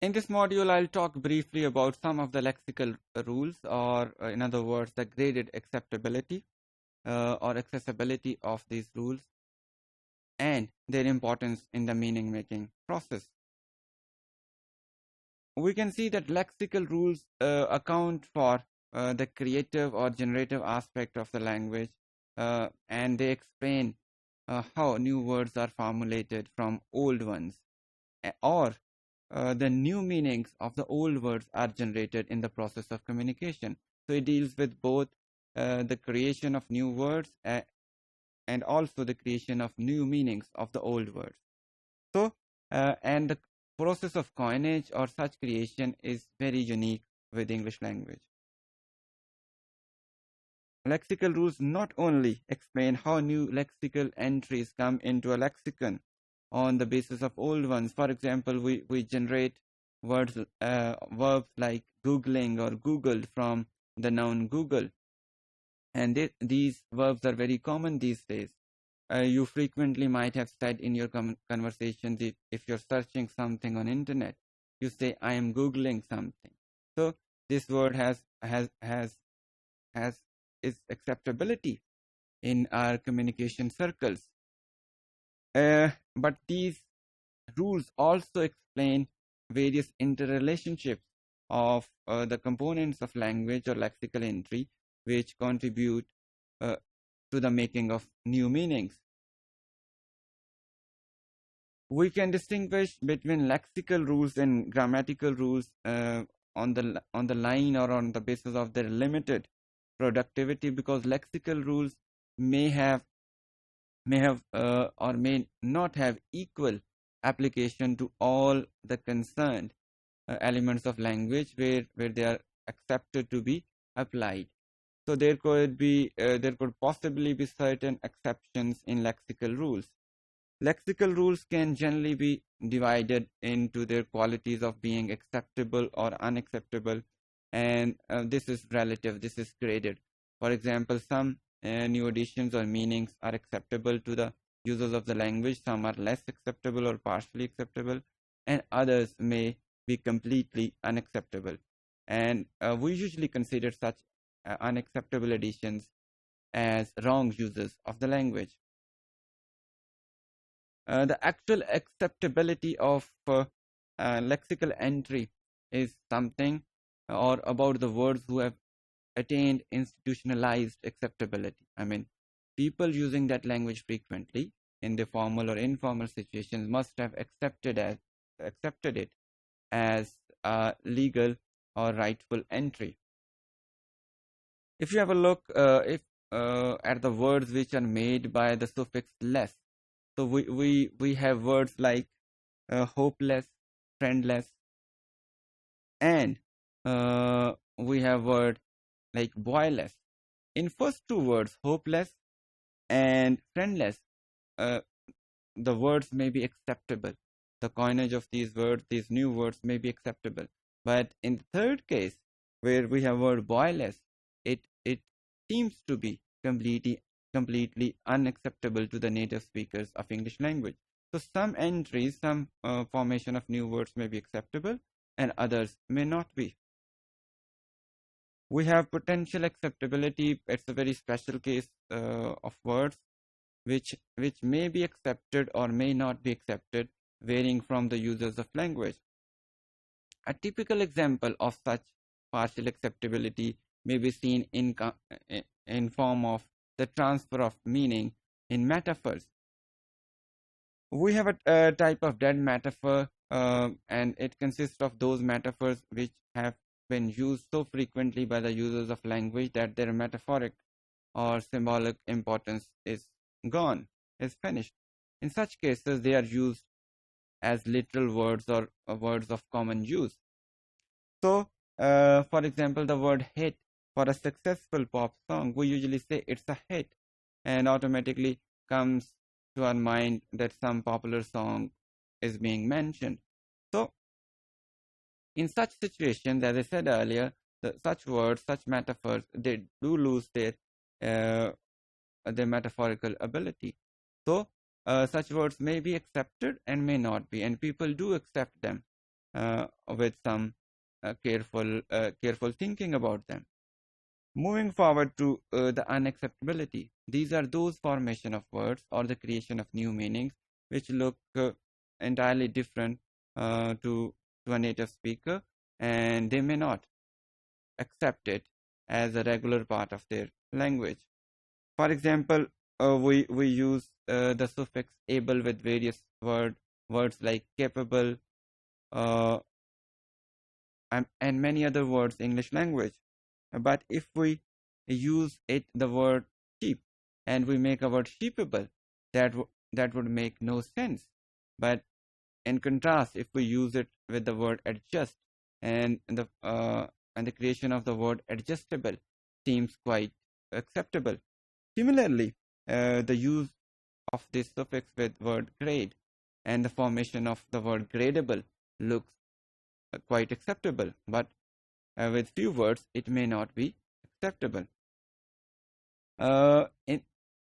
In this module, I'll talk briefly about some of the lexical rules, or in other words, the graded acceptability or accessibility of these rules and their importance in the meaning making process. We can see that lexical rules account for the creative or generative aspect of the language, and they explain how new words are formulated from old ones, or the new meanings of the old words are generated in the process of communication. So it deals with both the creation of new words and also the creation of new meanings of the old words. So, and the process of coinage or such creation is very unique with English language. Lexical rules not only explain how new lexical entries come into a lexicon on the basis of old ones. For example, we generate verbs like Googling or Googled from the noun Google. And these verbs are very common these days. You frequently might have said in your conversations, if you're searching something on internet, you say, I am Googling something. So this word has its acceptability in our communication circles. But these rules also explain various interrelationships of the components of language or lexical entry, which contribute to the making of new meanings. We can distinguish between lexical rules and grammatical rules on the line or on the basis of their limited productivity, because lexical rules may have or may not have equal application to all the concerned elements of language where they are accepted to be applied. So there could possibly be certain exceptions in lexical rules. Lexical rules can generally be divided into their qualities of being acceptable or unacceptable, and this is relative, this is graded. For example, some new additions or meanings are acceptable to the users of the language, some are less acceptable or partially acceptable, and others may be completely unacceptable. And we usually consider such unacceptable additions as wrong uses of the language. The actual acceptability of lexical entry is something or about the words who have attained institutionalized acceptability. I mean, people using that language frequently in the formal or informal situations must have accepted it as a legal or rightful entry. If you have a look at the words which are made by the suffix less, so we have words like hopeless, friendless, and we have word like boyless. In first two words, hopeless and friendless, uh, the words may be acceptable. The coinage of these words, these new words, may be acceptable. But in the third case, where we have word boyless, it seems to be completely unacceptable to the native speakers of English language. So some entries, some formation of new words may be acceptable and others may not be. We have potential acceptability. It's a very special case of words which may be accepted or may not be accepted, varying from the users of language. A typical example of such partial acceptability may be seen in form of the transfer of meaning in metaphors. We have a type of dead metaphor, and it consists of those metaphors which have been used so frequently by the users of language that their metaphoric or symbolic importance is gone, is finished. In such cases, they are used as literal words or words of common use. So, for example, the word hit for a successful pop song, we usually say it's a hit, and automatically comes to our mind that some popular song is being mentioned. So, in such situations, as I said earlier, such words, such metaphors, they do lose their metaphorical ability. So, such words may be accepted and may not be, and people do accept them. with some careful thinking about them. Moving forward to the unacceptability. These are those formation of words or the creation of new meanings which look entirely different to a native speaker, and they may not accept it as a regular part of their language. For example, we use the suffix able with various words like capable, uh, and many other words in English language. But if we use the word sheep, and we make a word sheepable, that would make no sense. But in contrast, if we use it with the word adjust, and the creation of the word adjustable seems quite acceptable. Similarly, the use of this suffix with word grade and the formation of the word gradable looks quite acceptable, but with few words it may not be acceptable. Uh, in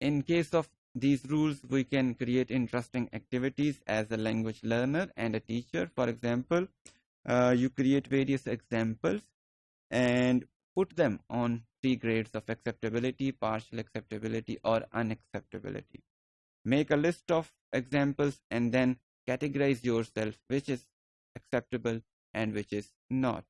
in case of these rules, we can create interesting activities as a language learner and a teacher. For example, you create various examples and put them on three grades of acceptability, partial acceptability, or unacceptability. Make a list of examples and then categorize yourself which is acceptable and which is not.